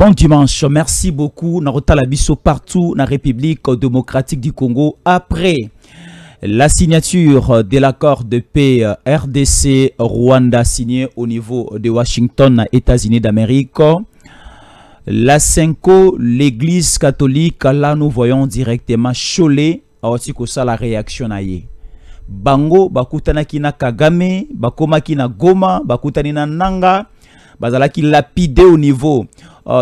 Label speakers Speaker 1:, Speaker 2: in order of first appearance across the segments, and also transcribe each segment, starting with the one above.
Speaker 1: Bon dimanche, merci beaucoup. Narota Labiso partout dans la République démocratique du Congo. Après la signature de l'accord de paix RDC-Rwanda signé au niveau de Washington, États-Unis d'Amérique, la Senko, l'église catholique, là nous voyons directement Cholet, à la réaction aïe. Bango, bakutana kina Kagame, bakoma kina Goma, bakutani na Nanga, bazalaki lapidé au niveau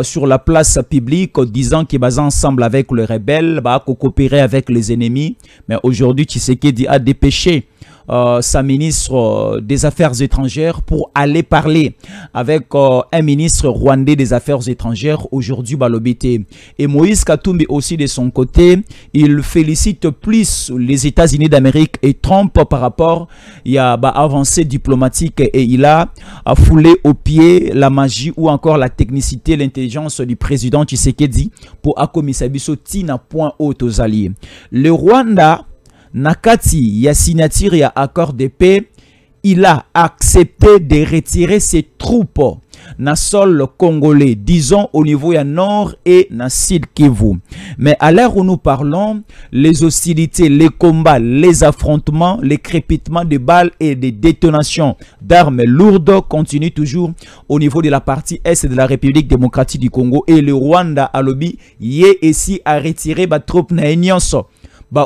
Speaker 1: sur la place publique, disant qu'ils basent ensemble avec les rebelles, bah coopérer avec les ennemis. Mais aujourd'hui, Tshisekedi a dépêché sa ministre des Affaires étrangères pour aller parler avec un ministre rwandais des Affaires étrangères aujourd'hui Balobité. Et Moïse Katumbi aussi de son côté, il félicite plus les États-Unis d'Amérique et Trump par rapport à avancée diplomatique et il a foulé au pied la magie ou encore la technicité, l'intelligence du président Tshisekedi pour Akomisabiso tina point haut aux alliés. Le Rwanda Nakati, ya signature ya accord de paix, il a accepté de retirer ses troupes na sol congolais, disons au niveau ya nord et na sud Kivu. Mais à l'heure où nous parlons, les hostilités, les combats, les affrontements, les crépitements de balles et des détonations d'armes lourdes continuent toujours au niveau de la partie est de la République démocratique du Congo et le Rwanda a lobby yé ici à retirer ba troupes na Enyonso. Il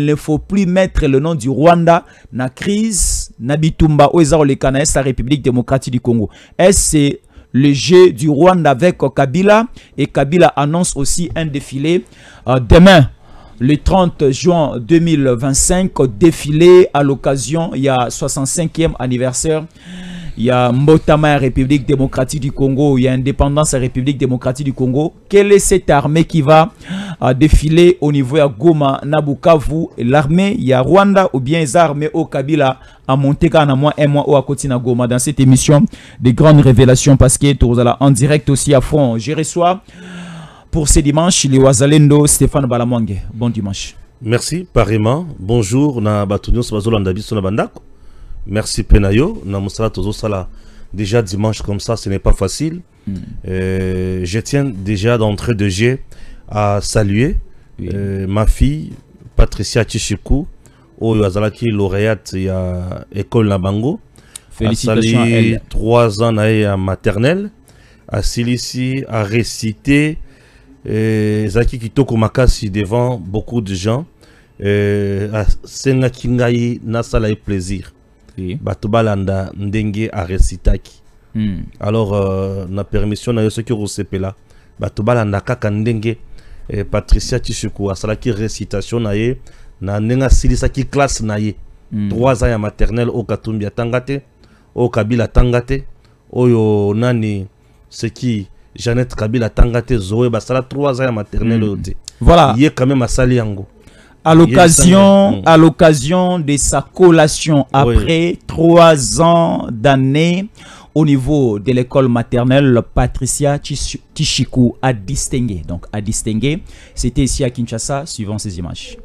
Speaker 1: ne faut plus mettre le nom du Rwanda na crise na bitumba oeza olekana la République démocratique du Congo. C'est le jeu du Rwanda avec Kabila et Kabila annonce aussi un défilé demain le 30 juin 2025, défilé à l'occasion il y a 65e anniversaire. Il y a Mbotama, République démocratique du Congo. Il y a Indépendance, République démocratique du Congo. Quelle est cette armée qui va défiler au niveau de Goma, Nabukavu? L'armée, il y a Rwanda ou bien les armées au Kabila à monter quand moins un mois au côté de Goma dans cette émission des grandes révélations parce que tout en direct aussi à fond. Je reçois pour ce dimanche les Wazalendo Stéphane Balamwange. Bon dimanche.
Speaker 2: Merci, pareillement. Bonjour, na Batunyo Swazolo Ndabiso na Bandako. Merci Penayo, Namusala Tozo Sala. Déjà dimanche comme ça, ce n'est pas facile. Je tiens déjà d'entrée de jeu à saluer ma fille Patricia Tshichikou, Azalaki lauréate à école Nabango.
Speaker 1: Félicitations à elle.
Speaker 2: 3 ans à maternelle, à Silici, à réciter Zaki Kitoko Makasi devant beaucoup de gens. À Senakingayi Nasala et plaisir. Batubalanda ndenge a recitaki. Alors na permission na yoso ki rosepela Batubalanda kaka ndenge Patricia Tshichikou asalaki récitation na ye na nenga silisaki classe na ye 3 ans ya maternelle au Katumbi atangate au Kabila tangate oyo nani ce qui Jeannette Kabila tangate Zoé basala 3 ans ya maternelle
Speaker 1: voilà,
Speaker 2: il est quand même asali yango.
Speaker 1: À l'occasion de sa collation après 3 ans d'années au niveau de l'école maternelle, Patricia Tshichikou a distingué. Donc, a distingué. C'était ici à Kinshasa, suivant ces images.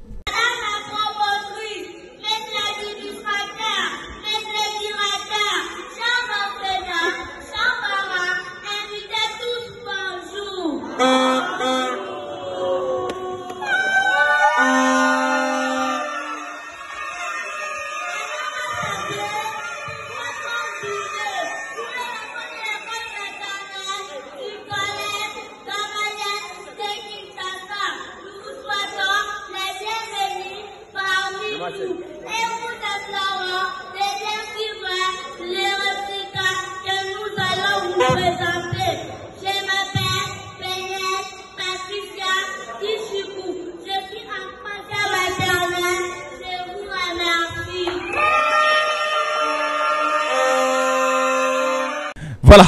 Speaker 1: Voilà,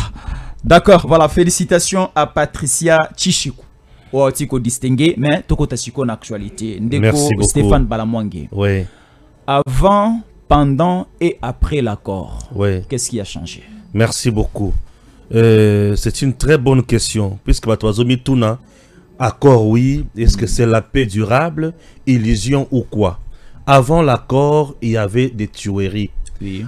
Speaker 1: d'accord, voilà, félicitations à Patricia Tshichikou. Oh, tiko distingué, mais toko tasiko na actualité. Ndeko Stéphane Balamwange.
Speaker 2: Oui.
Speaker 1: Avant, pendant et après l'accord, qu'est-ce qui a changé?
Speaker 2: Merci beaucoup. C'est une très bonne question, puisque Batoazomi Tuna, accord oui, est-ce que c'est la paix durable, illusion ou quoi? Avant l'accord, il y avait des tueries.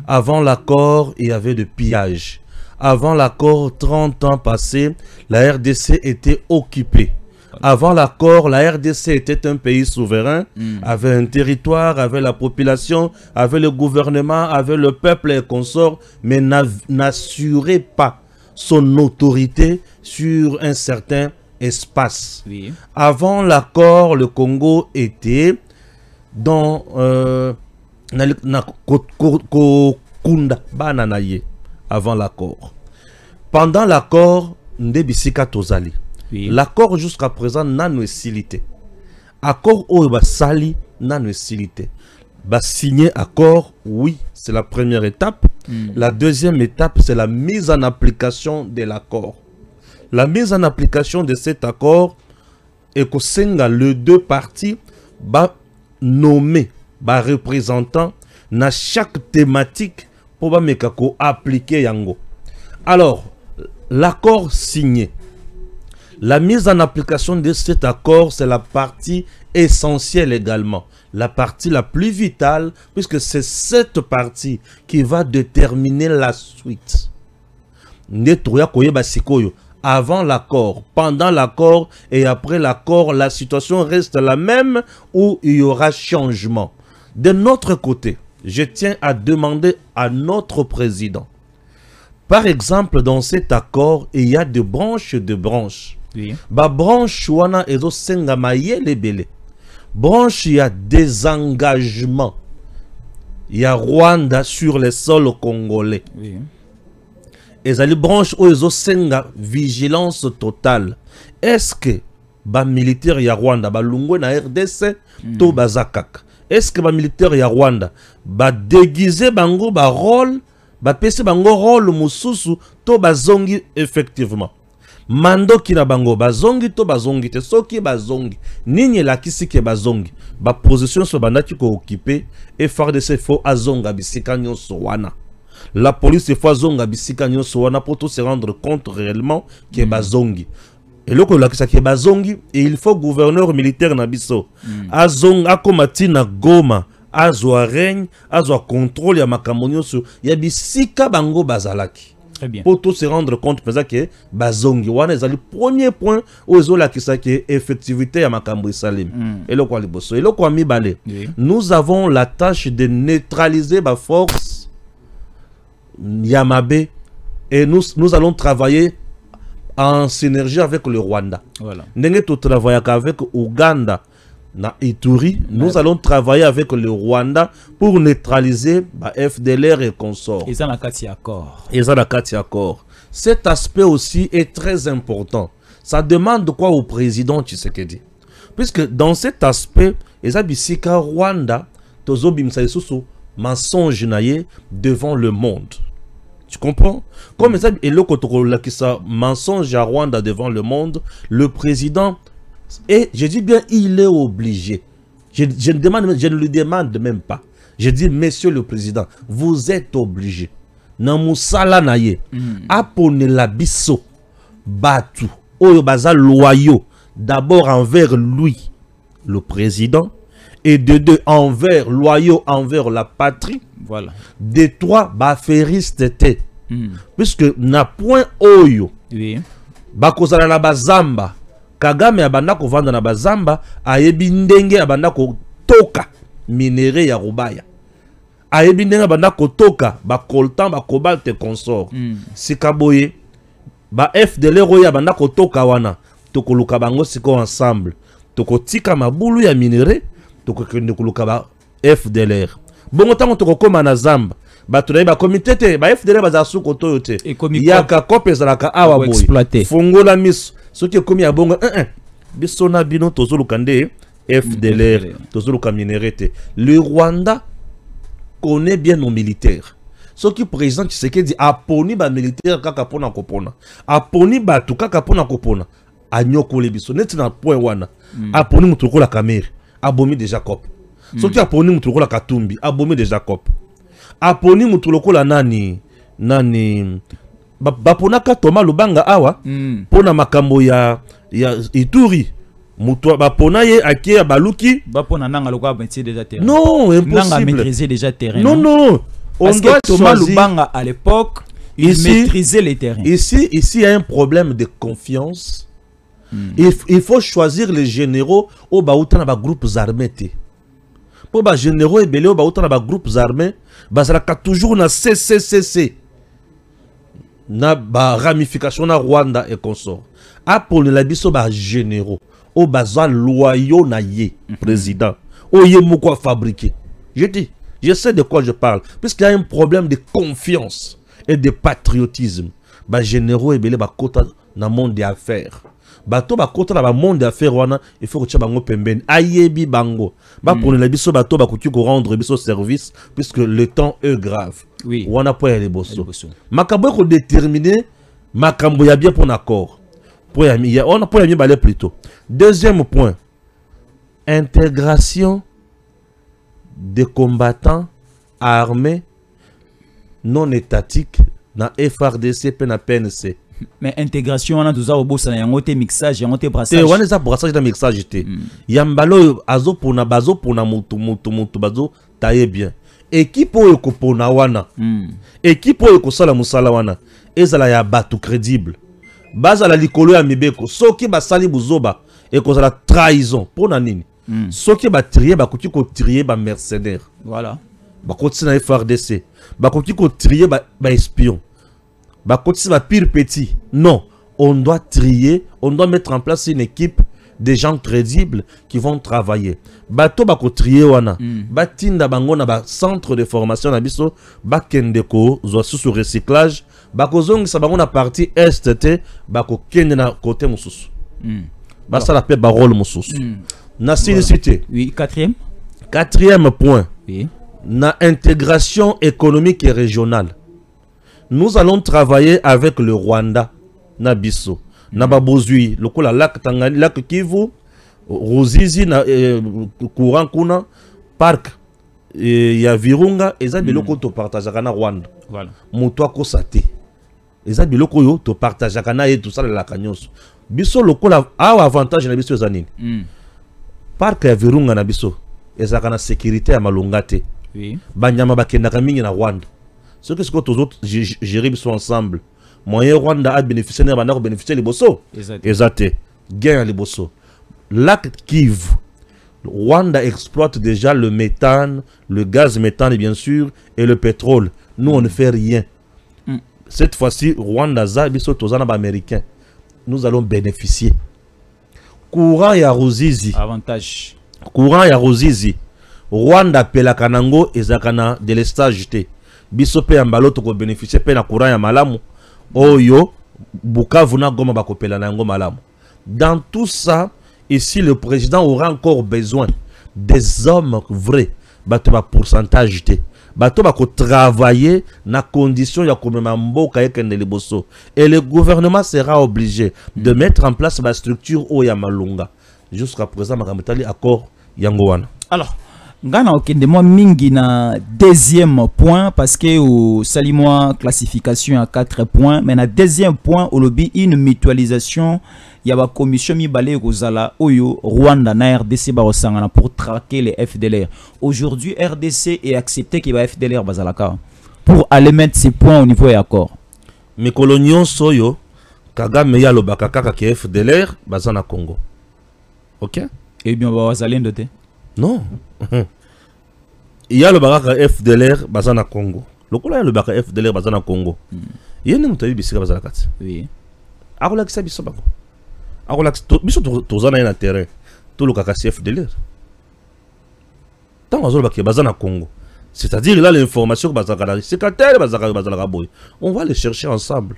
Speaker 2: Avant l'accord, il y avait des pillages. Avant l'accord, 30 ans passés, la RDC était occupée. Avant l'accord, la RDC était un pays souverain, avait un territoire, avait la population, avait le gouvernement, avait le peuple et consorts, mais n'assurait pas son autorité sur un certain espace.
Speaker 1: Oui.
Speaker 2: Avant l'accord, le Congo était dans avant l'accord. Pendant l'accord, Ndebisika Tozali.
Speaker 1: Oui.
Speaker 2: L'accord jusqu'à présent n'a pas silité. Accord où sali n'a pas silité. Signer accord, oui, c'est la première étape. La deuxième étape, c'est la mise en application de l'accord. La mise en application de cet accord est que les deux parties va nommer ba représentant dans chaque thématique pour appliquer yango. Alors, l'accord signé. La mise en application de cet accord, c'est la partie essentielle également. La partie la plus vitale, puisque c'est cette partie qui va déterminer la suite. Avant l'accord, pendant l'accord et après l'accord, la situation reste la même ou il y aura changement. De notre côté, je tiens à demander à notre président. Par exemple, dans cet accord, il y a des branches de branches.
Speaker 1: Oui.
Speaker 2: Ba branche wana ezo senga mayele bele. Branche, il y a des engagements. Il y a Rwanda sur les sols congolais.
Speaker 1: Oui.
Speaker 2: Et les branches où ils ont vigilance totale. Est-ce que les militaires ya Rwanda ba lungwe na RDC to bazakak? Est-ce que les militaires ya Rwanda ba déguiser bango ba rôle ba pese bango rôle mususu to bazongi effectivement? Mando kina bango bazongi to bazongi te soki bazongi nini la kisike bazongi ba position so bandaki ko occuper et FARDC faut azonga bisika nyonso wana. La police faut azonga bisika nyonso wana pour tout se rendre compte réellement que bazongi. Et le ko la kisake bazongi et il faut gouverneur militaire na biso azonga akomati na Goma azwa règne azwa contrôle ya makambo nyonso ya bisika bango bazalaki.
Speaker 1: Très bien.
Speaker 2: Pour tout se rendre compte que bazongi wana est le premier point où ils ont la effectivité à makambo salim. Et le quoi liboso et le quoi mi balé. Nous avons la tâche de neutraliser ma force Yamabe et nous allons travailler en synergie avec le Rwanda. Voilà. Nous travaillons avec Ouganda. Na Ituri, nous allons travailler avec le Rwanda pour neutraliser FDLR et consorts.
Speaker 1: Ils ont la carte accord.
Speaker 2: Ils ont la carte accord. Cet aspect aussi est très important. Ça demande quoi au président Tshisekedi? Puisque dans cet aspect, ils ont Rwanda, tozo bimsa susu mensonge naie devant le monde. Tu comprends? Comme ça, et le mensonge à Rwanda devant le monde, le président. Et je dis bien, il est obligé. Je ne lui demande même pas. Je dis, monsieur le président, vous êtes obligé. Namusala naye. Apone la biso. Batu. Oyo baza loyaux. D'abord envers lui, le président. Et de deux, loyaux envers la patrie.
Speaker 1: Voilà.
Speaker 2: De trois, baferiste te. Puisque na point oyo.
Speaker 1: Oui.
Speaker 2: Bakozala la bazamba. Kagame abanda ko vanda na bazamba ayebi ndenge abanda ko toka minéré ya Rubaya ayebi ndenge abanda ko toka ba coltan ba cobalt consort sikaboye ba FDLR ya abanda ko toka wana tokoluka bango siko ensemble tokotika mabulu ya minéré tokokende koluka ba FDLR bongo tango tokokoma na zamba bato na ba comité te ba FDLR bazasu ko toyote yaka kopezalaka awa boye fongola miso ce qui est commis à bon bisona bino tozoluka nde FDLR tozoluka minérete. Le Rwanda connaît bien nos militaires. Ce qui président Tshisekedi aponi ba militaire kaka pona kopona. Aponi ba tu kaka pona kopona. Anyoko le biso net na point wana. Aponi mutuko la Kamere, abomi de Jacob. Ce qui aponi mutuko la Katumbi, abomi de Jacob. Aponi mutuko la nani baponaka Thomas Lubanga awa pona makambo ya Ituri muto bapona ye akie baluki
Speaker 1: bapona nanga lokwa maîtriser déjà terrain.
Speaker 2: Non, impossible.
Speaker 1: Nanga maîtriser déjà terrain.
Speaker 2: Non.
Speaker 1: On doit Thomas Lubanga à l'époque maîtriser les terrains.
Speaker 2: Ici, il y a un problème de confiance. Il faut choisir les généraux au baouta na ba groupes armés. Pour les généraux et belé au baouta na ba groupes armés, bazalaka toujours na CCCC. Na ba ramification na Rwanda et consort. A pour les labiso ba généraux au bazal loyaux na ye président. O ye moko fabriqué. Je dis, je sais de quoi je parle, puisqu'il y a un problème de confiance et de patriotisme. Ba généraux et belé ba kota na monde des affaires. Bato ba kota na ba monde des affaires wana, il faut que tu bango pembeni. Ayebi bango. Ba pour les biso bato ba kutu ko rendre biso service puisque le temps est grave.
Speaker 1: Oui.
Speaker 2: Wana po ya liboso. Makambo ko déterminer makambo ya bien pour accord. Pour ya on a pour ya bien balé plutôt. Deuxième point. Intégration des combattants armés non étatiques dans FRDC et dans PNC.
Speaker 1: Mais intégration, on a tous au bout, ça y a un mixage, un brassage.
Speaker 2: On a un brassage dans mixage. Yambalo azo pour na bazo pour na mutu bazo taille bien. Équipe oyo ko pona wana. Équipe oyo ko sala musala wana. Ezala ya batu crédible. Baza la likolo ya mibeko. Soki basali buzoba et ko la trahison pona nini. Soki ba trier ba kuti ko trier ba mercenaire.
Speaker 1: Voilà.
Speaker 2: Ba kuti na FRDC. Ba kuti ko trier ba espion. Ba kuti ba pire petit. Non, on doit trier, on doit mettre en place une équipe de gens crédibles qui vont travailler. Bato ba ko trier wana. Ba tinda bango na ba centre de formation na biso, ba kendeko zo sous recyclage, ba ko zongisa bango na partie est ba ko kende na côté mususu. Ba ça la paix ba rôle mususu. Na cité.
Speaker 1: Oui, quatrième.
Speaker 2: Quatrième point.
Speaker 1: Oui.
Speaker 2: Na intégration économique et régionale. Nous allons travailler avec le Rwanda, Nabiso, Nababozui, le Kola Lac Tangani, Lac Kivu, Ruzizi, Courant Kuna, Parc, ya Virunga, et ça, biloko to partage na Rwanda.
Speaker 1: Voilà.
Speaker 2: Moutwa Kosate. Et ça, biloko yo to partage na et tout ça la Kanyos. Biso le Kola a avantage na biso zanini. Parc ya Virunga na biso, et ça kana sécurité à Malungate.
Speaker 1: Oui.
Speaker 2: Banyama bakenda kamingi na Rwanda. Ce que tous les autres gérer sont ensemble. Moyen Rwanda a bénéficié, Rwanda a bénéficié les bosso. Exact. Gain les bosso. Lac Kivu. Rwanda exploite déjà le méthane, le gaz méthane bien sûr, et le pétrole. Nous on ne fait rien. Cette fois-ci, Rwanda a biso tozana américain. Nous allons bénéficier. Courant ya Ruzizi.
Speaker 1: Avantage.
Speaker 2: Courant ya Ruzizi. Rwanda pelakanango ezakana de l'estage te. Biso pe ambalo to ko bénéficier pe na courant ya malamu. Oyo Bukavu na Goma bakopela na ngo malamu. Dans tout ça, ici le président aura encore besoin des hommes vrais. Bato ba pourcentage te. Bato ba ko travailler na condition ya komema mboka ekende liboso. Et le gouvernement sera obligé de mettre en place ba structure o ya malunga. Jusqu'à présent makamutali accord yango wana.
Speaker 1: Alors Ngana okende moi mingi na deuxième point parce que au salimoa classification à 4 points mais na deuxième point au lobby une mutualisation ya ba commission mibale kozala oyo Rwanda na RDC ba osangana pour traquer les FDLR. Aujourd'hui RDC est accepté que ba FDLR bazalaka pour aller mettre ces points au niveau et accord.
Speaker 2: Mais colonion soyo Kagame ya lobaka kaka ke FDLR bazana Congo. OK?
Speaker 1: Et bien ba wazalendo te.
Speaker 2: Non. Il y a le baraka FDLR bazana Congo. Le kola le baraka FDLR bazana Congo. Il y a une taille bisika bazala kat.
Speaker 1: Oui.
Speaker 2: Akola kisa biso bako. Akola biso tozana na terrain. Tout le kaka FDLR. Tant bazolo baki bazana Congo. C'est-à-dire là l'information que bazaka c'est katel bazala boy. On va les chercher ensemble.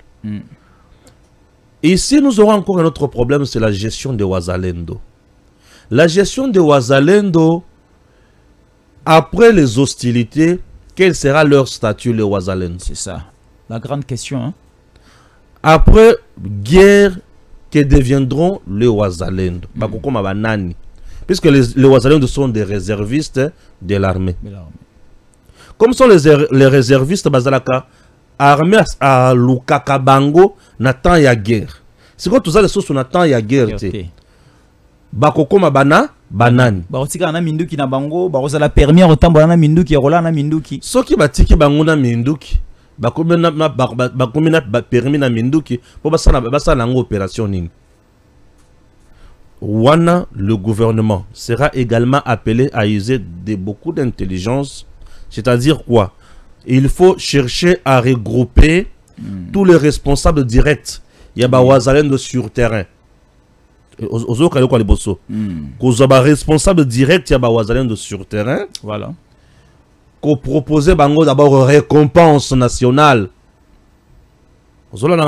Speaker 2: Ici nous aurons encore un autre problème, c'est la gestion de Wazalendo. La gestion de Wazalendo, après les hostilités, quel sera leur statut, les Wazalendo?
Speaker 1: C'est ça, la grande question. Hein?
Speaker 2: Après guerre, que deviendront les Wazalendo? Puisque les Wazalendo sont des réservistes de l'armée. Comme sont les réservistes, Bazalaka, armée à Lukaka Bango, n'attend ya guerre. C'est quoi tout ça, les sources, on attend ya guerre? Bakokoma bana banani
Speaker 1: bakotika na minduki na bango bakozala permis otambola na minduki rola na minduki
Speaker 2: soki batiki bango na minduki permis na minduki pour basala ngo opération nini. Wana, le gouvernement sera également appelé à user de beaucoup d'intelligence, c'est-à-dire quoi? Il faut chercher à regrouper tous les responsables directs. Il y a Wazalendo sur terrain. Responsable direct, il y a Wazalendo sur terrain.
Speaker 1: Voilà.
Speaker 2: Qu'on propose d'abord récompense nationale.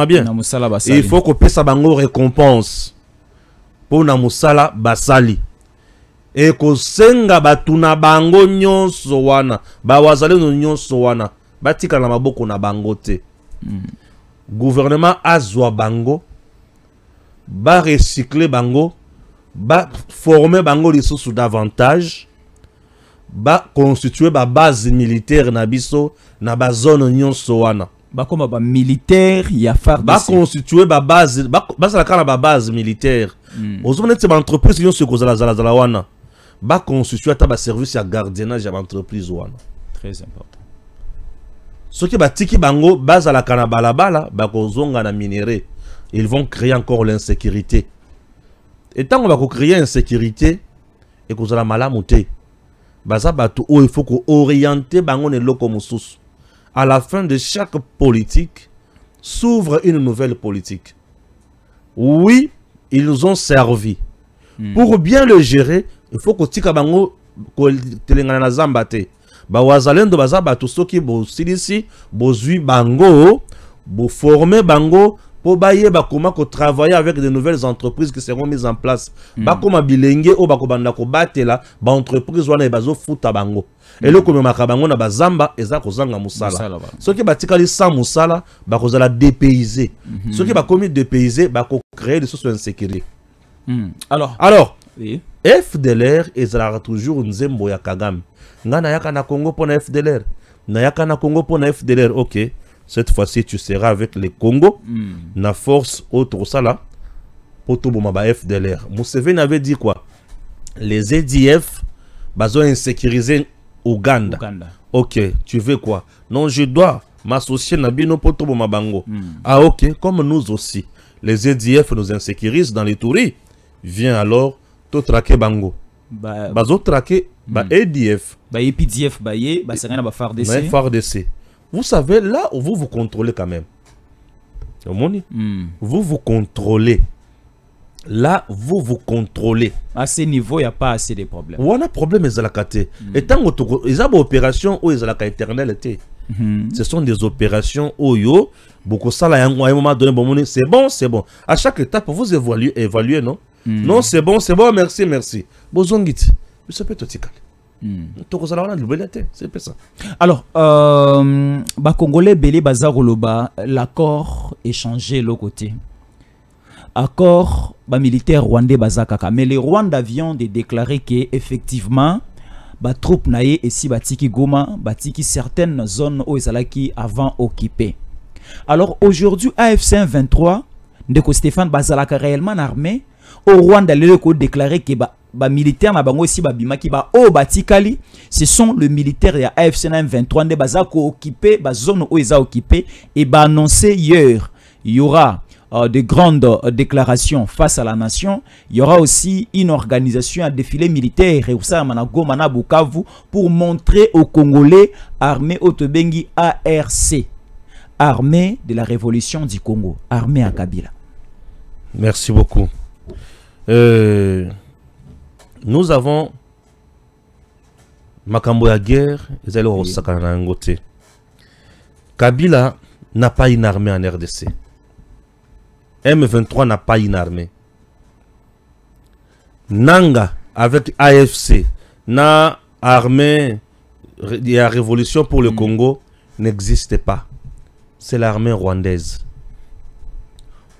Speaker 2: Bien. Il faut qu'on paie sa bango récompense pour na musala basali. Et qu'on senga batuna bango nyonso wana ba Wazalendo nyonso wana batika na maboko na bango te. Gouvernement azwa bango ba recycler bango ba former bango lisusu davantage ba constituer ba base militaire na biso na ba zone nyonso wana
Speaker 1: ba comme ba militaire ya FARDC
Speaker 2: ba constituer ba base ba sala kana ba base militaire ozomone te ba entreprise nyonso ko zala wana ba constituer ta ba service ya gardiennage ya entreprise wana.
Speaker 1: Très important.
Speaker 2: Ce qui batiki bango bazala kana balabala ba kozonga na minéré, ils vont créer encore l'insécurité. Et tant qu'on va créer l'insécurité et qu'on a malamuté, baza batu il faut qu'on oriente bango ne loko mususu. À la fin de chaque politique s'ouvre une nouvelle politique. Oui, ils nous ont servi. Pour bien le gérer, il faut qu'on tika bango ko telengana na zambate. Ba Wazalendo baza batu soki bo silisi bo zui bango bo former bango pour bailler ba comment ko travailler avec de nouvelles entreprises qui seront mises en place. Ba koma bilenge o ba ko banda ko batela ba entreprise wana bazo futa bango. Et le comme makabango na bazamba eza ko zanga musala. Soki batikali sans musala ba ko zala dépayser. Soki ba komi dépayser ba ko créer des sources d'insécurité. Alors oui. FDLR ezala toujours nzembo ya Kagame. Nga na yaka na Congo pour na FDLR. Na yaka na Congo pour na FDLR, ok. Cette fois-ci, tu seras avec les Congo. Na force autre ça là. Pour tout bon ma FDLR. Museveni avait dit quoi? Les EDF bazo insécuriser Ouganda. Ok, tu veux quoi? Non, je dois m'associer na bino pour tout bon ma bango. Ah ok, comme nous aussi. Les EDF nous insécurisent dans les touris. Viens alors, to traquer bango. Bazo traquer ba EDF.
Speaker 1: Ba EPDF ba ye, ba serena ba FARDC.
Speaker 2: FARDC. Vous savez, là où vous contrôlez quand même. Vous contrôlez. Là, vous contrôlez.
Speaker 1: À ce niveau, il n'y a pas assez de problèmes.
Speaker 2: On a problème, ils ont et tant que ils ont des opérations où ils ont éternel. Ce sont des opérations où yo, beaucoup ça là, à un moment donné, c'est bon, c'est bon. À chaque étape, vous évaluez, non? Non, c'est bon, merci, merci. Bozongit, ça peut être c'est ça.
Speaker 1: Alors, Congolais Belé Bazaroloba, l'accord échangé l'autre côté. Accord militaire rwandais Bazakaka. Mais les Rwandais viennent de déclarer qu'effectivement, les troupes naïe et si batiki Goma, batiki certaines zones où ils allaient avant occupées. Alors aujourd'hui, AFC 23, Ndeko Stéphane Bazalaka réellement armé, au Rwanda, le déclaré que militaire na bango aussi babimaki ba o batikali, ce sont le militaire de AFC 23 de bazako occupé ba zone où ils ont occupé et ba annoncé hier il y aura de grandes déclarations face à la nation. Il y aura aussi une organisation à défilé militaire Goma Bukavu pour montrer aux Congolais armée Otobengi ARC, armée de la révolution du Congo, armée à Kabila.
Speaker 2: Merci beaucoup. Nous avons Makambo ya guerre, Kabila n'a pas une armée en RDC. M23 n'a pas une armée. Nanga avec AFC, na armée de la révolution pour le Congo n'existe pas. C'est l'armée rwandaise.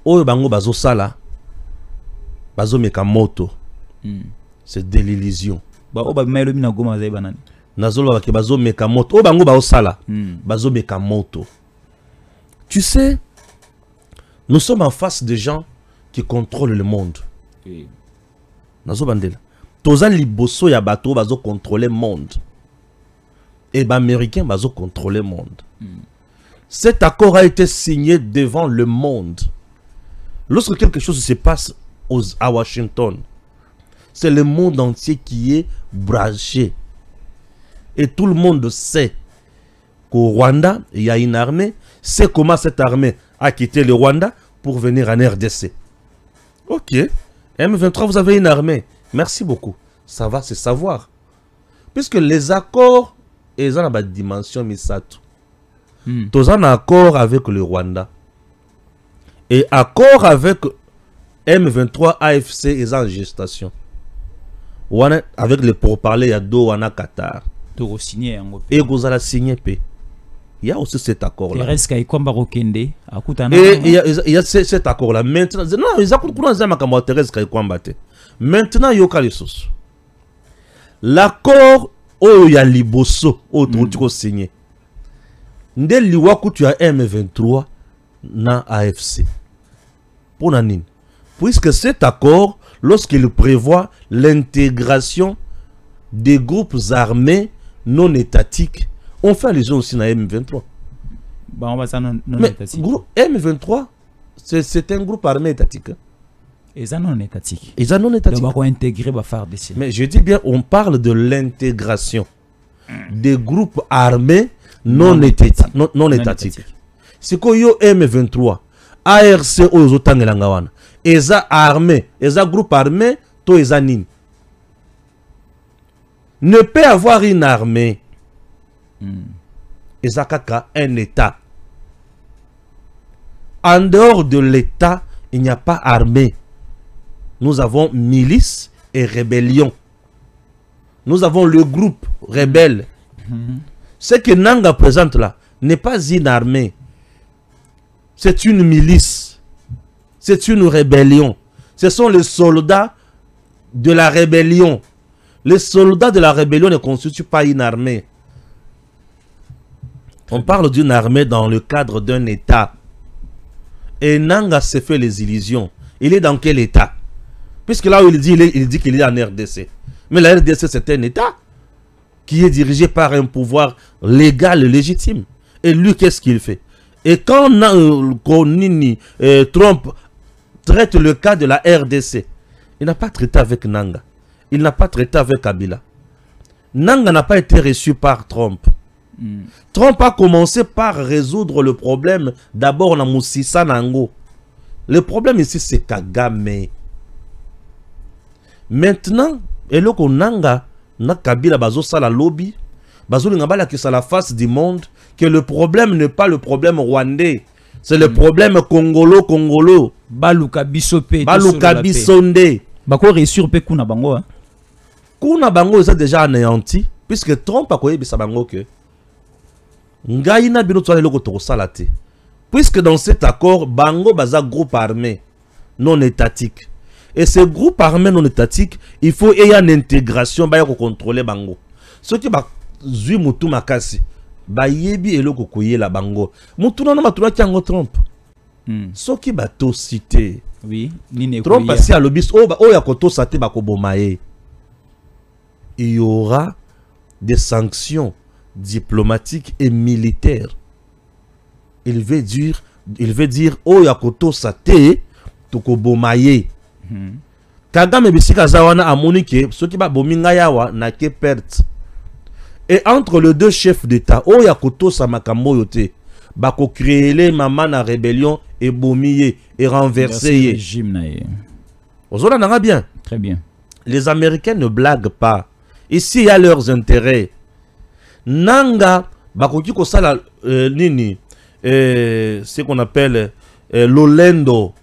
Speaker 2: Oyo bango bazo sala, bazo mekamoto. C'est de l'illusion. Nazolo ke bazo mekamoto. Oyo bango bazo sala, bazo mekamoto. Tu sais, nous sommes en face de gens qui contrôlent le monde. Nazo bandela. Tozan liboso ya bato bazo contrôler le monde. Et les Américains bazo contrôler le monde. Cet accord a été signé devant le monde. Lorsque quelque chose se passe à Washington, c'est le monde entier qui est branché. Et tout le monde sait qu'au Rwanda, il y a une armée. C'est comment cette armée a quitté le Rwanda pour venir en RDC. Ok. M23, vous avez une armée. Merci beaucoup. Ça va se savoir. Puisque les accords, ils ont une dimension misato. Tous en accord avec le Rwanda. Et accord avec M23 AFC, ils ont en gestation. Avec les pourparlers, il y a Doha, Qatar. Et vous allez signer P. Il y a aussi cet accord-là.
Speaker 1: Et
Speaker 2: il y a cet accord-là. Maintenant, maintenant, il y a l'accord où il y a Liboso, où tu as signé. Ndé liwaku tu as M23 na AFC. Pour Nanine. Puisque cet accord, lorsqu'il prévoit l'intégration des groupes armés non étatiques, on fait allusion aussi à M23.
Speaker 1: Bah, on va ça non étatique.
Speaker 2: M23, c'est un groupe armé étatique.
Speaker 1: Et ça non étatique.
Speaker 2: Ils non étatique.
Speaker 1: Donc, on va intégrer, va faire des.
Speaker 2: Mais je dis bien, on parle de l'intégration des groupes armés non étatiques. C'est que yo M23, ARC aux Otangelangawana, Eza armé, Eza groupe armé, to Eza nin. Ne peut avoir une armée. Eza kaka un État. En dehors de l'État, il n'y a pas armée. Nous avons milice et rébellion. Nous avons le groupe rebelle. Ce que Nanga présente là n'est pas une armée. C'est une milice. C'est une rébellion. Ce sont les soldats de la rébellion. Les soldats de la rébellion ne constituent pas une armée. On parle d'une armée dans le cadre d'un État. Et Nanga se fait les illusions. Il est dans quel État? Puisque là où il dit qu'il est en RDC. Mais la RDC, c'est un État qui est dirigé par un pouvoir légal et légitime. Et lui, qu'est-ce qu'il fait? Et quand Trump traite le cas de la RDC, il n'a pas traité avec Nanga. Il n'a pas traité avec Kabila. Nanga n'a pas été reçu par Trump. Trump a commencé par résoudre le problème d'abord dans Moussissa Nango. Le problème ici, c'est Kagame. Maintenant, et là, Nanga na Kabila bazo sa la lobby, bazo l'ingabala qui sa la face du monde, que le problème n'est pas le problème rwandais, c'est le problème congolo.
Speaker 1: Baluka bisope.
Speaker 2: Baluka bisonde.
Speaker 1: Bako réussir pe kuna bango.
Speaker 2: Kuna bango est déjà anéanti, puisque Trump a koye bisa bango que ngaina bino toile loko to salate. Puisque dans cet accord, bango baza groupe armé non étatique. Et ce groupe armé non étatique, il faut y avoir une intégration pour contrôler bango. Ce qui va zui mutu makasi, ba yebi eloko koye la bango. Mutu na matuna kiango Trump. Ce qui va to citer.
Speaker 1: Oui,
Speaker 2: Trump si a lobis o ya koto sate ba ko bomaye. Il y aura des sanctions diplomatiques et militaires. Il veut dire o ya koto sate to ko bomaye. Kagame bisika zawana amonike ce qui va bominga yawa na ke perte. Et entre les deux chefs d'état, o ya koto sa makambo yote, bako créer les maman na rébellion et bomiye et renverser Ozona nanga bien.
Speaker 1: Très bien.
Speaker 2: Les Américains ne blaguent pas. Ici il y a leurs intérêts. Nanga bako ki ko sala nini ce qu'on appelle l'Olendo.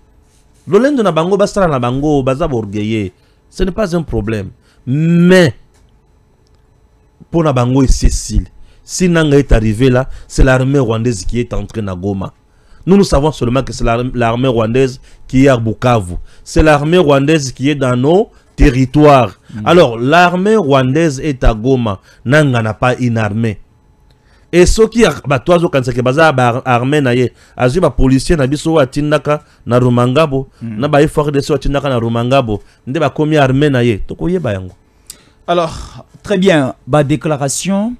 Speaker 2: L'Olendo na bango basara na bango baza borgeye. Ce n'est pas un problème. Mais pour na bango et Cécile, si Nanga est arrivé là, c'est l'armée rwandaise qui est entrée na Goma. Nous savons seulement que c'est l'armée rwandaise qui est à Bukavu. C'est l'armée rwandaise qui est dans nos territoires. Alors, l'armée rwandaise est à Goma. Nanga n'a pas une armée. Et ce qui est armé naye, azu ba policier na biso wa tindaka na Rumangabo, na ba ifort de so tindaka na Rumangabo, nde ba komi armé naye, to koyeba yango.
Speaker 1: Alors, très bien, ba déclaration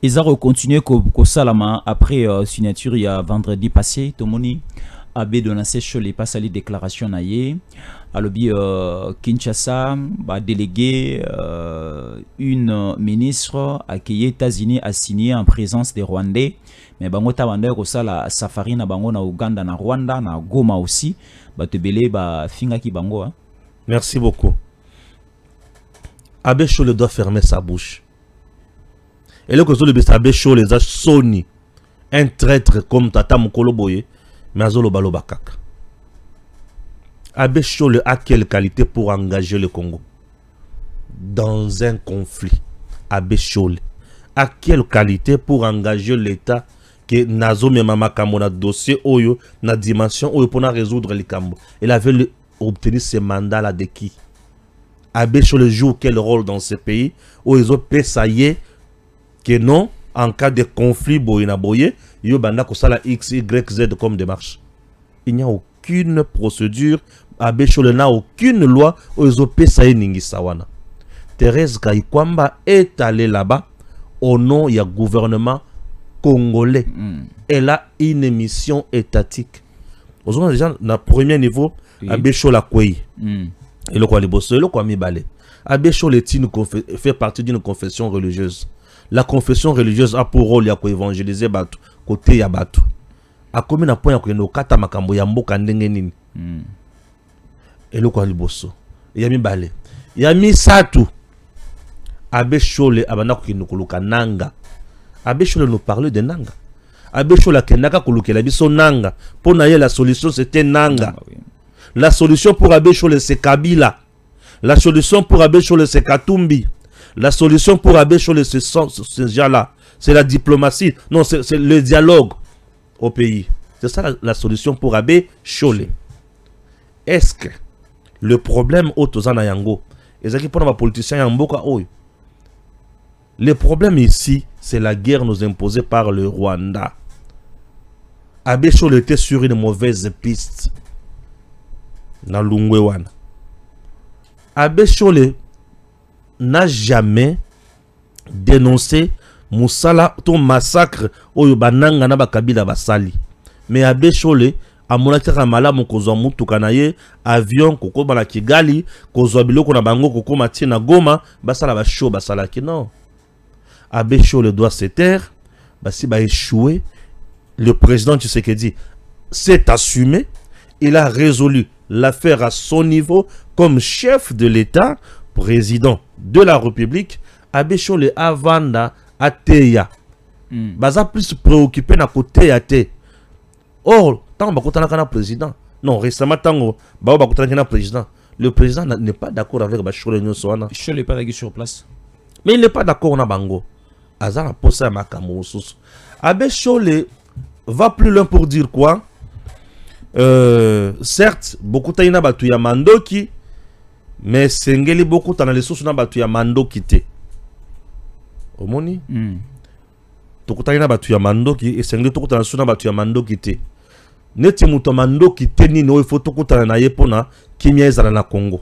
Speaker 1: Ils ont continué que Salama après signature il y a vendredi passé. Tomoni Abbé Donassé Cholé passe à la déclaration naïe. Alobi Kinshasa va déléguer une ministre à qui les États-Unis a signé en présence des Rwandais. Mais bango tabanda ko sala safari na bango na Uganda na Rwanda na Goma aussi. Ba tebele ba finga ki bango.
Speaker 2: Merci beaucoup. Abbé Cholé doit fermer sa bouche. Et le cause de Abbé Cholé a Sony un traître comme Tata Mokolo Boye, mais Azolo Balo Bakaka. Abbé Cholé a quelle qualité pour engager le Congo dans un conflit? Abbé Cholé a quelle qualité pour engager l'État que Nazo Memama Kamona dossier Oyo na dimension Oyo pour résoudre les Kambo? Il avait obtenu ce mandat là de qui? Abbé Cholé joue quel rôle dans ce pays où ils ont payé que non, en cas de conflit Boyena Boye, yo banda ko sala X, Y, Z comme démarche. Il n'y a aucune procédure. Abbé Cholé n'a aucune loi où ils ont payé Ningi Sawana. Thérèse Kayikwamba est allée là-bas au nom du gouvernement congolais. Elle a une mission étatique. Aujourd'hui, déjà, dans le premier niveau, Abbé Cholé a quoi? Et le quoi les boss, le quoi mi balé. Abbé Cholé fait partie d'une confession religieuse. La confession religieuse a pour rôle ya ko évangéliser batu côté ya batu. A komi na point ya ko no kata makambo ya mboka ndenge nini. Et le quoi les boss. Ya mi balé. Ya mi satu. Abbé Cholé abana ko kinukuluka nanga. Abbé Cholé nous parlait de nanga. Abbé Cholé kenaka kulukela biso nanga. Pour na la solution c'était nanga. La solution pour Abbé Cholé c'est Kabila. La solution pour Abbé Cholé c'est Katumbi. La solution pour Abbé Cholé c'est ce genre-là. C'est la diplomatie. Non, c'est le dialogue au pays. C'est ça la solution pour Abbé Cholé. Est-ce que le problème au Tozana Yango, et pour les politiciens Yamboka, le problème ici, c'est la guerre nous imposée par le Rwanda. Abbé Cholé était sur une mauvaise piste. Na Lungwewana. Abbé Cholé n'a jamais dénoncé Moussala ton massacre au Bananga na Bakabila Basali. Mais Abbé Cholé a montré que malamu kozwa mutuka na ye avion koko bala Kigali kozwa biloko na bango koko matie na Goma basala ba show basala ki non. Abbé Cholé doit se taire, basi ba échouer. Le président Tshisekedi s'est assumé, il a résolu l'affaire à son niveau comme chef de l'État, président de la République. Abbé Cholé avanda ateya. Baza plus préoccupé na côté ya te. Or, tant bakotana kana président. Non, récemment tango ba bakotana kana président. Le président n'est pas d'accord avec Abbé Cholé nyoswana.
Speaker 1: Cholé n'est pas d'accord sur place.
Speaker 2: Mais il n'est pas d'accord na bango. Azara posa makambo susu. Abbé Cholé va plus loin pour dire quoi? Certes, beaucoup taina batu ya mandoki, mais sengeli beaucoup tana les sources na batu ya mandoki te. Omoni? Tokutaina batu ya mandoki et sengeli tokutana suna batu ya mandoki te. Neti muto mandoki te ni no il faut tokutana na yepona kimia ezala na Congo.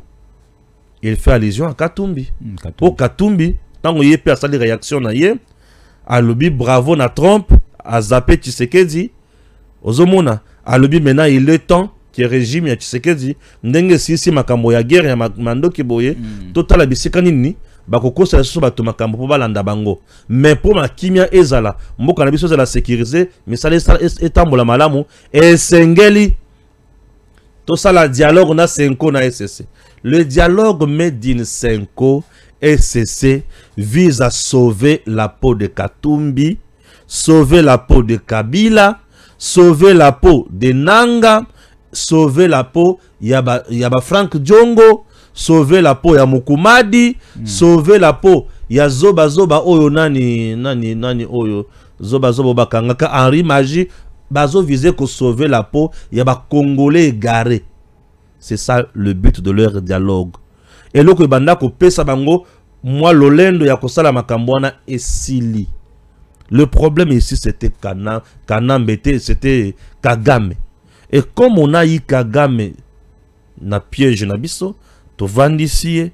Speaker 2: Il fait allusion à Katumbi. Pour Katumbi, tango yepe asali réaction na ye, alobi bravo na Trump, a zappé Tshisekedi. Ozomona alobi maintenant il est temps que régime ya Tshisekedi ndenge sisi makambo ya guerre ya mandoki boye totala bisika nini bakokosa so bato makambo po balanda bango mais pour ma kimia ezala mboka na biso ezala sécuriser misala etambola malamu esengeli tosala dialogue na Senko na SSC. Le dialogue made in Senko SSC vise à sauver la peau de Katumbi, sauver la peau de Kabila, sauver la peau de Nanga, sauver la peau Yaba Frank Djongo, sauver la peau ya Mukumadi, sauver la peau ya Zoba oyo nani oyo Zoba bakangaka Henri Magie, bazo viser que sauver la peau yaba Congolais égarés. C'est ça le but de leur dialogue. Et loko banda ko pesa bango moi lolendo ya kosala makambwana esili. Le problème ici, c'était Kanambete, c'était Kagame. Et comme on a eu Kagame, na piège na biso, to vandisie,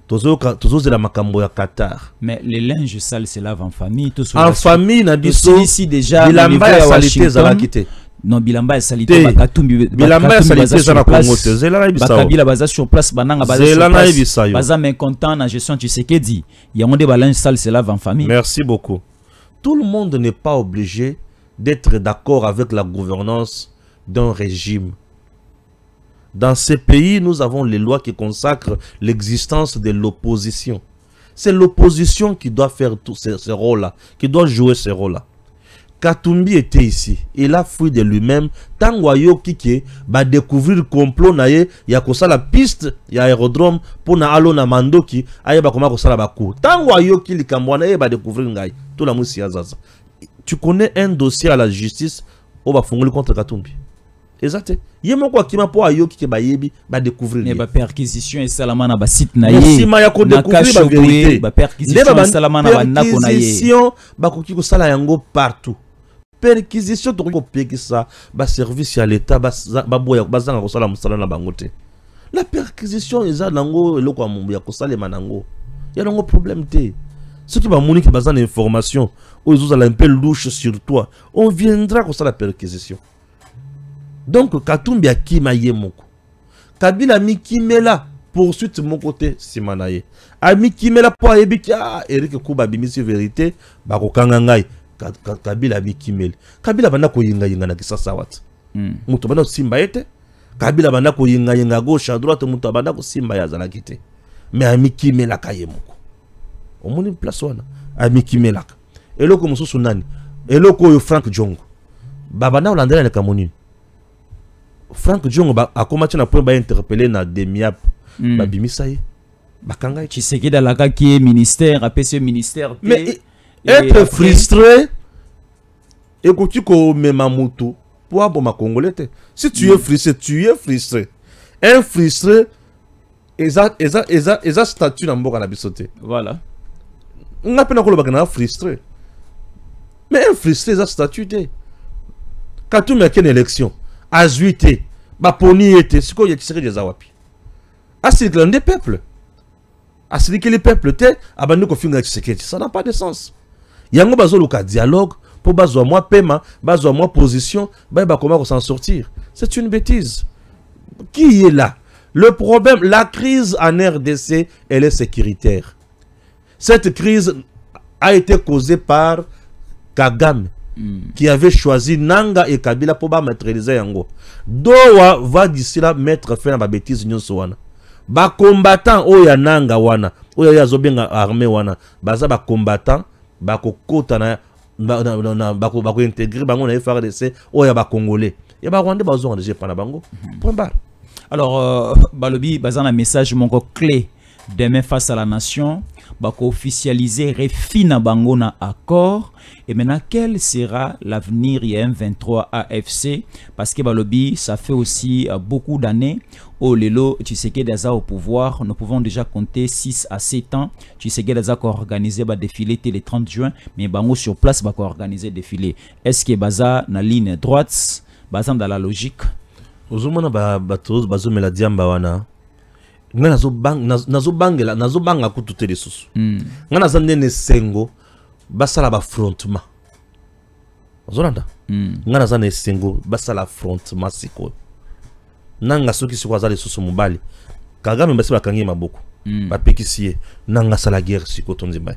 Speaker 2: Tozo de la makambo ya Qatar.
Speaker 1: Mais les linges sales se lavent en famille.
Speaker 2: En famille, na biso.
Speaker 1: Ici déjà.
Speaker 2: Bilamba ya salité za la quitté.
Speaker 1: Non, bilamba ya salité.
Speaker 2: Bilamba ya salité za la Congo te. Zela na
Speaker 1: bisao. Bakabila baza sur place, bananga baza sur place. Baza mécontent na gestion tu sais que dit. Il y a des linges sales se lavent en famille.
Speaker 2: Merci beaucoup. Tout le monde n'est pas obligé d'être d'accord avec la gouvernance d'un régime. Dans ces pays, nous avons les lois qui consacrent l'existence de l'opposition. C'est l'opposition qui doit faire tous ces rôles-là, qui doit jouer ce rôle-là. Katumbi était ici. Il a fui de lui-même. Tango Kike va découvrir le complot naye. Il y a la piste, il y a aérodrome pour na alo na mandoki. Aye ba koma kosala bakou. Tango Yoki li kambwana va découvrir ngai. Tout la musi azaza. Tu connais un dossier à la justice au ba fongoli contre Katumbi. Exact. Yemo kwa kima po Ayoki ke ba yebi ba découvrir.
Speaker 1: Mais ba perquisition et salama na ba site na
Speaker 2: ye.
Speaker 1: Si
Speaker 2: ma ya ko découvrir ba vérité.
Speaker 1: Ba perquisition et salama na ba nako na ye.
Speaker 2: Perquisition ba koki ko sala yango partout. Perquisition to ko peki ça ba service à l'état ba boya bazanga ko sala musala na bangote. La perquisition eza nango eloko ya mumbu ya ko sala manango. Ya nango problème te. Ceux qui va moni qui bazana information ou ils ont un peu louche sur toi, on viendra ko sala perquisition. Donc Katumbi akima yemoko. Kabila mi kimela poursuite mon côté simanaye. Ami kimela po ayebiki Eric Kuba bimisi vérité ba ko kanga ngai. Kabila bikimeli. Kabila bana ko yinga yinga na kisasa wat. Muto bana simba ete. Kabila bana ko yinga yinga gauche à droite muto bana ko simba ya zala kite. Mais ami kimela kayemoko. Omoni place wana. Ami kimela. Eloko mususu nani? Eloko yo Frank Djongo. Baba na olandela na kamoni. Frank Djongo ba akomati na point ba interpeller na demiap. Ba bimisa ye. Bakanga
Speaker 1: tu sais que dans la qui est ministère après ce ministère
Speaker 2: mais être frustré et que tu connais ma moto pour avoir ma congolais. Si tu es frustré, tu es frustré. Un frustré, exact statut dans le bisoté.
Speaker 1: Voilà.
Speaker 2: On a peine à frustré. Mais un frustré, exact statut. Quand tu mets une élection, à zuité, bah poni était, c'est quoi il y a qui serait des awapi. Ah, c'est le des peuples. Ah, c'est que les peuples étaient, ah bah nous confions avec ça n'a pas de sens. Yango bazo luka dialogue pour bazo moi paiement, bazo moi position, bah comment s'en sortir. C'est une bêtise. Qui est là? Le problème, la crise en RDC, elle est sécuritaire. Cette crise a été causée par Kagame, qui avait choisi Nanga et Kabila pour maîtriser Yango. Dowa va d'ici là mettre fin à la bêtise nyonso. Ba combattant oya Nanga wana, oya yazobenga armée wana, baza ba combattant bako kota na bako intégrer bango na FARDC oya ba congolais. Ya ba rwandais bazo en pas na bango. Point barre.
Speaker 1: Alors balobi bazana message mon clé demain face à la nation, bako officialiser refina bango na accord. Et maintenant, quel sera l'avenir IM23 AFC? Parce que Balobi, ça fait aussi beaucoup d'années. Oh Lelo, tu sais que déjà au pouvoir, nous pouvons déjà compter 6 à 7 ans. Tu sais que déjà organisé le défilé le 30 juin, mais bango sur place va organiser le défilé. Est-ce que baza na ligne droite, baza dans la logique?
Speaker 2: Ozomana bato bazo meladiamba wana. Nazo banga kutute lisusu. Ngana zanene sengo. Basala affrontement. Ozolanda. Ngana zane sengo basala affrontement siko. Nanga soki siko azali susu mubali. Kagame basi bakangi maboko. Ba pekisie nanga sala guerre siko tonzimba.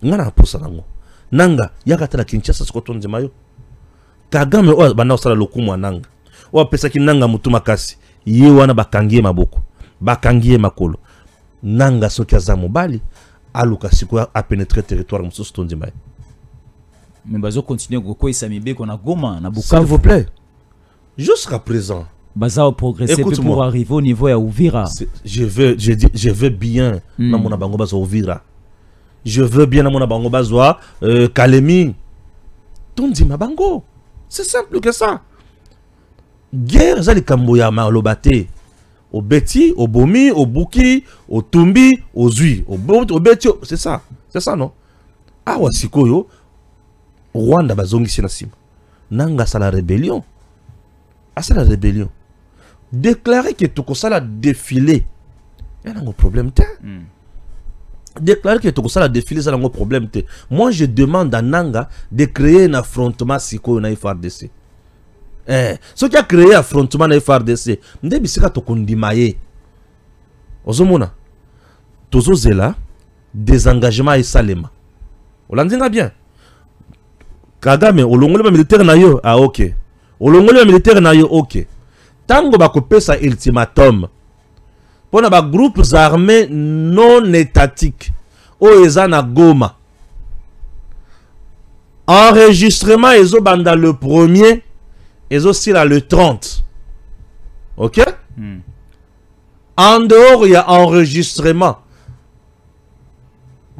Speaker 2: Ngana posa nango. Nanga yakata na Kinshasa siko tonzimba yo. Kagame o bana osala lokumu nanga. O pesa ki nanga mutuma kasi. Ye wana bakangi maboko. Bakangi makolo. Nanga soki azamu bali. Aluka siko a pénétrer territoire mususu tonzimba.
Speaker 1: Mais bazo continuer goko isamibe qu'on a Goma na Bukavu.
Speaker 2: S'il vous plaît. Jusqu'à présent.
Speaker 1: Baza progresser pour arriver au niveau à Uvira.
Speaker 2: Je veux bien na mona bango bazo Uvira. Je veux bien na mona bango bazo Kalemi. Tonzima bango. C'est simple que ça. Guerre zali kamboya malobate. Au Beti, au Bomi, au Buki, au Tumbi, au Zui, au Beti, c'est ça non? Ah ouais, Sikoyo, Rwanda bazongi sinasim. Nanga sa la rébellion. Ah, c'est la rébellion. Déclarer que tout ça la défilé. Il y a un problème. Déclarer que tout ça, la défilé, ça a un problème. Moi, je demande à Nanga de créer un affrontement siko na FRDC. Ce qui a créé un affrontement na FRDC, m'de bisika to kondimaye. Ozomona. Tozo zela désengagement et salema. Olandinga bien. Kagame olongole militaire na yo, ah OK. Olongole militaire na yo, OK. Tango ba kopesa ultimatum. Pour les groupes armés non étatiques, Oezana Goma. Enregistrement, ils ont dans le premier, ils ont aussi là le 30. Ok? En dehors, il y a enregistrement.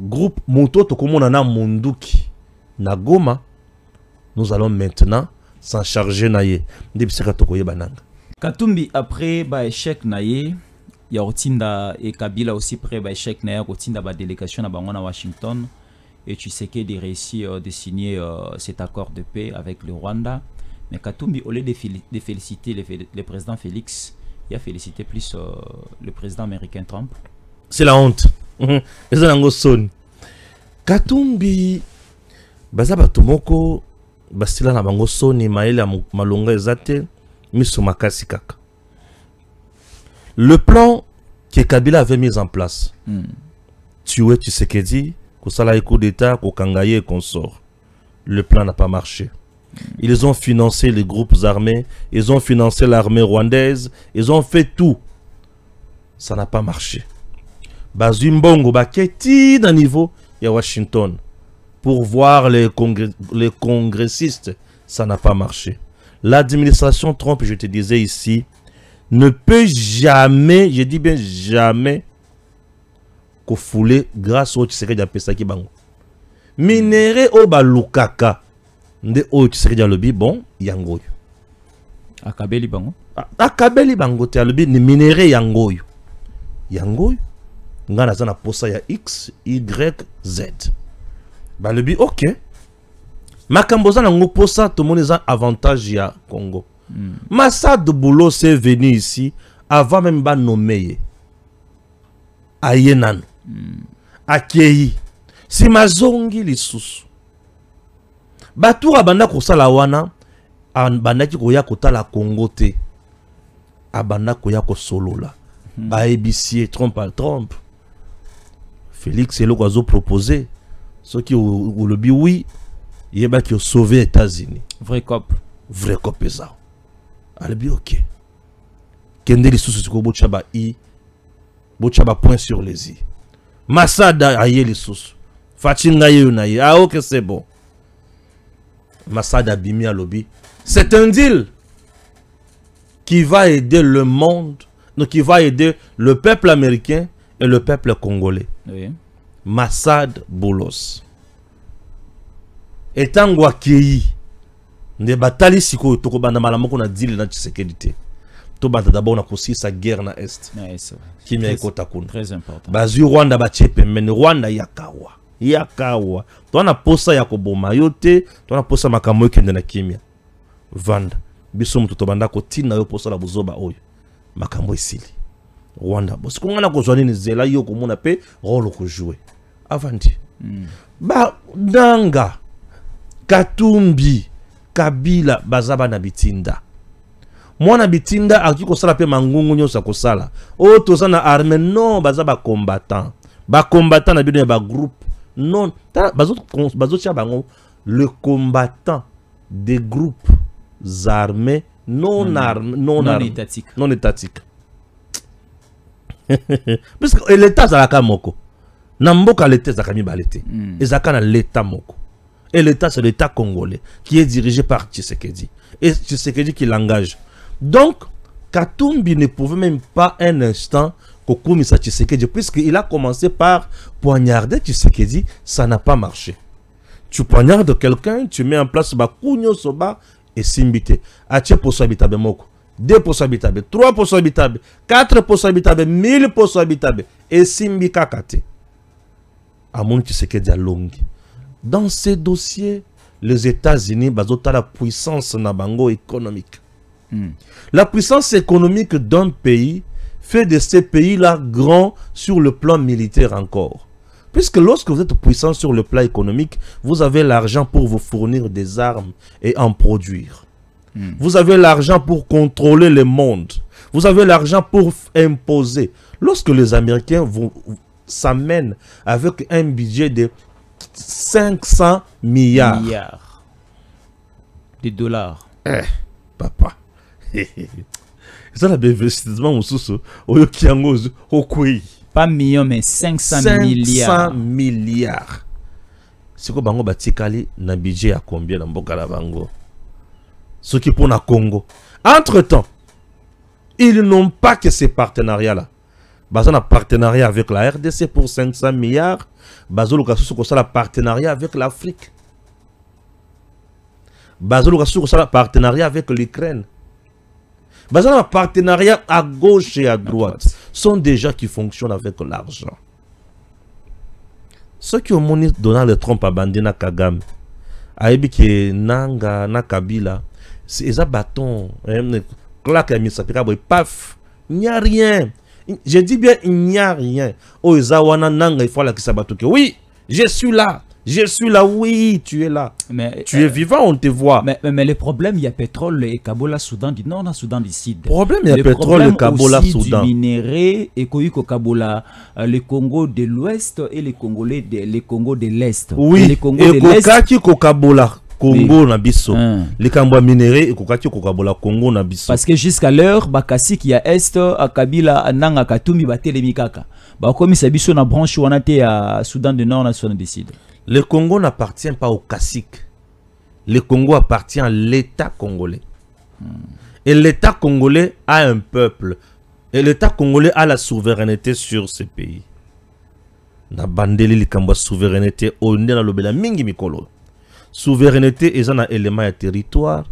Speaker 2: Groupe Moto, Tokomonana Munduki, na Goma. Nous allons maintenant s'en charger naye.
Speaker 1: Katumbi, après, échec naye. Il y a Otinda et Kabila aussi près de échec na Otinda ba délégation à Washington et tu sais qu'il a réussi de signer cet accord de paix avec le Rwanda. Mais Katumbi, au lieu de féliciter le président Félix, il a félicité plus le président américain Trump.
Speaker 2: C'est la honte. Katumbi bazaba tomoko basila na bango soni maele malonga ezate miso makasi kaka. Le plan que Kabila avait mis en place, tuer Tshisekedi, Kosala coup d'État, Kokangaye et consort. Le plan n'a pas marché. Ils ont financé les groupes armés, ils ont financé l'armée rwandaise, ils ont fait tout. Ça n'a pas marché. Bazumbongo baketi d'un niveau à Washington pour voir les congressistes, ça n'a pas marché. L'administration Trump, je te disais ici, ne peut jamais, je dis bien jamais, qu'on foule grâce au Tshisekedi Apesaki Bango. Minéré au balukaka, nde au Tshisekedi Alobi, bon, yangoyo.
Speaker 1: Akabeli Bango?
Speaker 2: Akabeli Bango, te alobi, ni minéré yangoyo. Yangoyo, ngana zana posa ya X, Y, Z. Balobi, ok. Makamboza na ngo posa, tout le monde a avantage ya Congo. Massad Boulos est venu ici avant même de nommer Ayenan Akei si mazongi lisusu Batura banda kosala wana bandaki koya kotala Congo te abanda koya kosolola baebisie Trump à Trump Félix Eloko azo proposé ce qui ou le bi oui yeba qui sauver États-Unis
Speaker 1: vrai cop
Speaker 2: ça. Albi ok. Kende li sous ko bochaba i bochaba point sur les i. Masada aye li sous. Fatinga ye na ye. Ah ok c'est bon. Masada bimi a lobby. C'est un deal qui va aider le monde, donc qui va aider le peuple américain et le peuple congolais.
Speaker 1: Oui.
Speaker 2: Massad Boulos. Etango akei ne batali siko toko banda malamoko na deal na Tshisekedi te. To banda d'abord na kosi sa guerre na est. Qui m'a écouté
Speaker 1: très important.
Speaker 2: Bazu Rwanda ba chepe men Rwanda yakawa. Yakawa. To na posa ya koboma yote, to na posa makambo ekende na kimia. Vanda. Biso mutu to banda ko tina yo posa la buzoba oyo. Makambo esili. Rwanda. Bosi ko ngana ko zwana ni zela yo ko mona pe rôle ko jouer. Avandi. Ba danga Katumbi Kabila bazaba na bitinda. Mwana bitinda akiko sala pe mangungu nyosa ko sala. O toza na armée non bazaba combattant. Ba combattant na bino ba groupe. Non, bazo tia bango le combattant des groupes armés non étatiques. Non étatiques. Parce que l'état zalaka moko. Na mboka l'état zakami balete. Ezaka na l'état moko. Et l'état c'est l'état congolais qui est dirigé par Tshisekedi. Et Tshisekedi qui l'engage. Donc Katumbi ne pouvait même pas un instant Kokumisa Tshisekedi, puisqu'il a commencé par poignarder Tshisekedi, ça n'a pas marché. Tu poignardes quelqu'un, tu mets en place Bakunyo Soba et Simbite. Ache poso habitabe moko, 2% habitabe, 3% habitabe, 4% habitabe, 1000% habitabe et Simbi Kakate. Amon Tshisekedi a longi. Dans ces dossiers, les États-Unis bazota la puissance na bango économique. La puissance économique d'un pays fait de ces pays-là grands sur le plan militaire encore. Puisque lorsque vous êtes puissant sur le plan économique, vous avez l'argent pour vous fournir des armes et en produire. Vous avez l'argent pour contrôler le monde. Vous avez l'argent pour imposer. Lorsque les Américains s'amènent avec un budget de 500 milliards
Speaker 1: de dollars.
Speaker 2: Papa. Ça l'investissement
Speaker 1: pas millions mais 500 milliards.
Speaker 2: 500 milliards. C'est quoi bango batikali na budget à combien dans mboka la bango? Ce qui pour na Congo. Entre-temps, ils n'ont pas que ces partenariats-là. Ils ont un partenariat avec la RDC pour 500 milliards. Ils ont un partenariat avec l'Afrique. Ils ont un partenariat avec l'Ukraine. Ils ont un partenariat à gauche et à droite. Ce sont des gens qui fonctionnent avec l'argent. Ceux qui ont monnaie Donald Trump à Bandina Kagame, Aïbi qui Nanga, Nakabila, c'est un bâton. Paf, il n'y a rien. Je dis bien, il n'y a rien. Oh, Zawana Nanga, il faut la Kisabatuke. Oui, je suis là. Je suis là, oui, tu es là.
Speaker 1: Mais,
Speaker 2: tu es vivant, on te voit.
Speaker 1: Mais le problème, il y a pétrole et Kabola, Soudan du Nord, Soudan du Sud.
Speaker 2: Le problème, il y a pétrole et Kabola, Soudan.
Speaker 1: Du minerai et Koyuko Kabola, le Congo de l'Ouest et les Congolais, les Congo de l'Est.
Speaker 2: Oui,
Speaker 1: les Congo
Speaker 2: et
Speaker 1: de l'Est.
Speaker 2: Kokaki Kokabola. Congo na biso. Les Kambwa minéraux et Kokaki Kokabola Congo na biso.
Speaker 1: Parce que jusqu'à l'heure, Bakasi qui a Est, à Kabila, Nanga Katumi, Batelemikaka. Comme ça biso na branche wanate à Soudan du Nord, na Soudan du Sud.
Speaker 2: Le Congo n'appartient pas au cacique. Le Congo appartient à l'État congolais. Et l'État congolais a un peuple. Et l'État congolais a la souveraineté sur ce pays. Na bandeli likamba souveraineté au ndena lobela mingi mikolo. Souveraineté est un élément à territoire.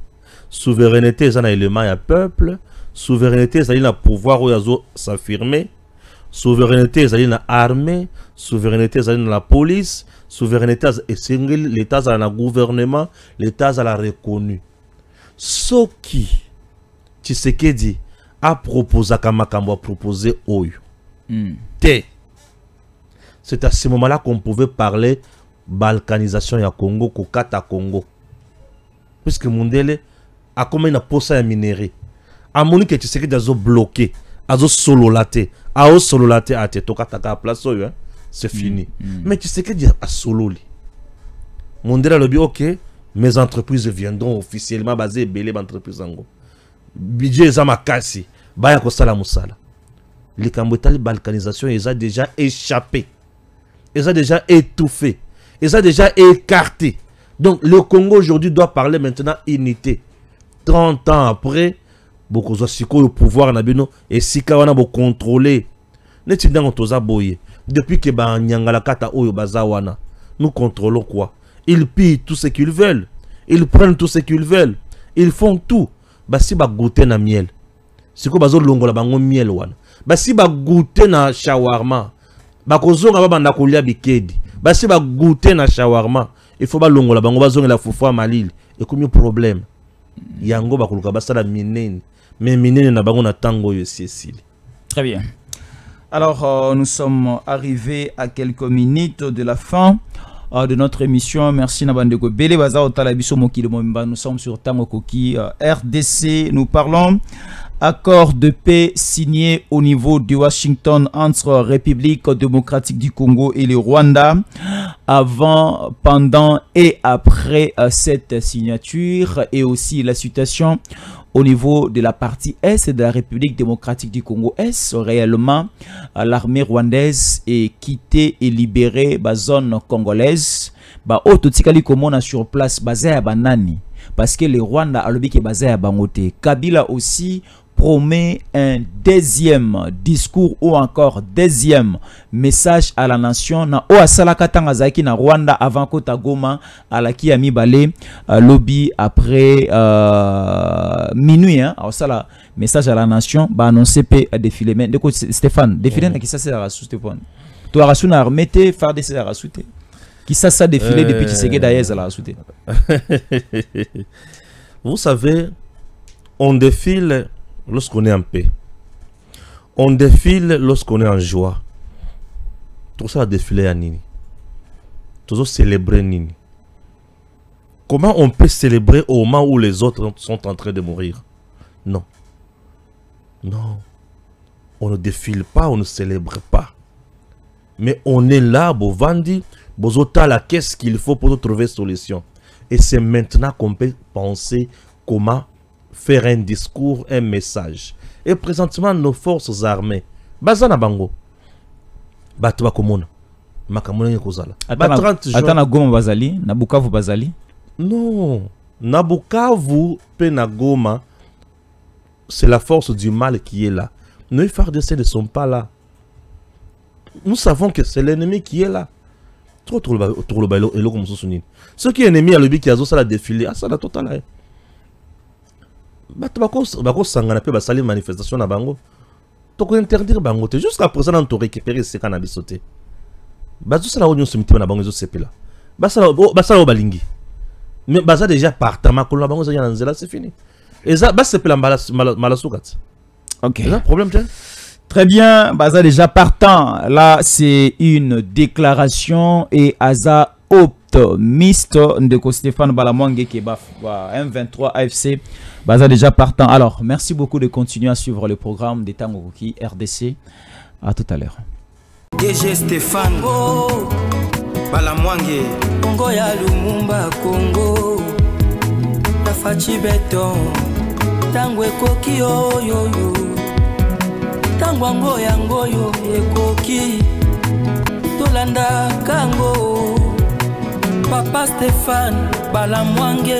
Speaker 2: Souveraineté est un élément à peuple. Souveraineté est un pouvoir où yazo s'affirmer. Souveraineté est une armée. Souveraineté est la police. Souveraineté est l'État à la gouvernement. L'État à la reconnu. Ce qui Tshisekedi a proposé à Kamakambo a proposé Oyo. C'est à ce moment-là qu'on pouvait parler balkanisation ya Congo, Kokata Congo. Puisque Mundele a comme une poste à minerai. A moni que Tshisekedi a bloqué, a sololaté, a sololaté à te tokataka place Oyo, c'est fini. Mais Tshisekedi a sololi. Mundele a dit ok, mes entreprises viendront officiellement basées belé entreprises ango. Budget zamakasi, baya ko sala musala. Les Cambotali balkanisation, ils ont déjà échappé. Ils ont déjà étouffé. Ils ont déjà écarté. Donc le Congo aujourd'hui doit parler maintenant unité. 30 ans après, beaucoup de pouvoir nabino et si kawana bo contrôler. Depuis que ba nyangala kata oyo bazawana, nous contrôlons quoi? Ils pillent tout ce qu'ils veulent. Ils prennent tout ce qu'ils veulent. Ils font tout. Basi ba goûter na miel. C'est quoi bazo longola bango miel wana. Basi ba goûter na shawarma. Ba kozonga ba banda kolia bikedi. Basi ba goûter na shawarma. Il faut ba longola bango bazonga la fufu malili. Et comme problème. Yango ba kuluka basala minene. Mais minene na bango na tango yo Cécile.
Speaker 1: Très bien. Alors nous sommes arrivés à quelques minutes de la fin de notre émission. Merci Nabandeko Bele Baza Otalabiso Mokile Momba. Nous sommes sur Tango Koki RDC. Nous parlons accord de paix signé au niveau de Washington entre République démocratique du Congo et le Rwanda. Avant, pendant et après cette signature, et aussi la situation au niveau de la partie Est de la République démocratique du Congo Est. Réellement, l'armée rwandaise est quittée et libérée la zone congolaise. Ototikali komona sur place basé à Banani. Parce que le Rwanda a lobby qui est basé à Bangote. Kabila aussi promet un deuxième discours ou encore deuxième message à la nation na oasalaka tangazaki na Rwanda avant Kota Goma à la qui a mis balé lobby après minuit hein osala message à la nation ba annoncer pe défilé mais de Stéphane défilé na qui ça c'est la sous Stéphane toi rasuna armete faire des la rasouté qui ça défilé depuis Tshisekedi d'ailleurs la rasouté. Vous
Speaker 2: savez on défile lorsqu'on est en paix. On défile lorsqu'on est en joie. Tout ça a défilé à Nini. Tout ça célébrer Nini. Comment on peut célébrer au moment où les autres sont en train de mourir? Non. Non. On ne défile pas, on ne célèbre pas. Mais on est là, Bovandi, Bozota, qu'est-ce qu'il faut pour trouver solution? Et c'est maintenant qu'on peut penser comment faire un discours, un message. Et présentement, nos forces armées, Bazana Bango, Batwa Komona, Makamona Kozala.
Speaker 1: Atana Goma Bazali, Nabukavu Bazali?
Speaker 2: Non. Nabukavu, Penagoma, c'est la force du mal qui est là. Nos FARDC ne sont pas là. Nous savons que c'est l'ennemi qui est là. Trop le bailo et comme souvenir. Ce qui est ennemi à l'objet qui a ça la défilé, ça la totale. Bako sangana pe basali manifestation na bango. To ko interdire bango te jusqu'à présent on to récupérer ces cannabis sauté. Bazo sala onyo sumiti na bango zo sepela. Basala balingi. Mais baza déjà partant ko la bango za yana nzela c'est fini. Et ça bas sepela malasukat.
Speaker 1: OK.
Speaker 2: C'est un problème tiens.
Speaker 1: Très bien, Baza déjà partant. Là, c'est une déclaration et Aza optimiste de Stéphane Balamwange qui est M23 AFC. Baza déjà partant. Alors, merci beaucoup de continuer à suivre le programme des Tangoki RDC. À tout à l'heure.
Speaker 3: DG Stéphane Balamwange Congo ya Lumumba Congo Tafachi Beton Tangwe Koki yo yo yo Tangwango yango yo ekoki Tolanda kango Papa Stéphane Balamwange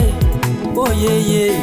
Speaker 3: oh yeah yeah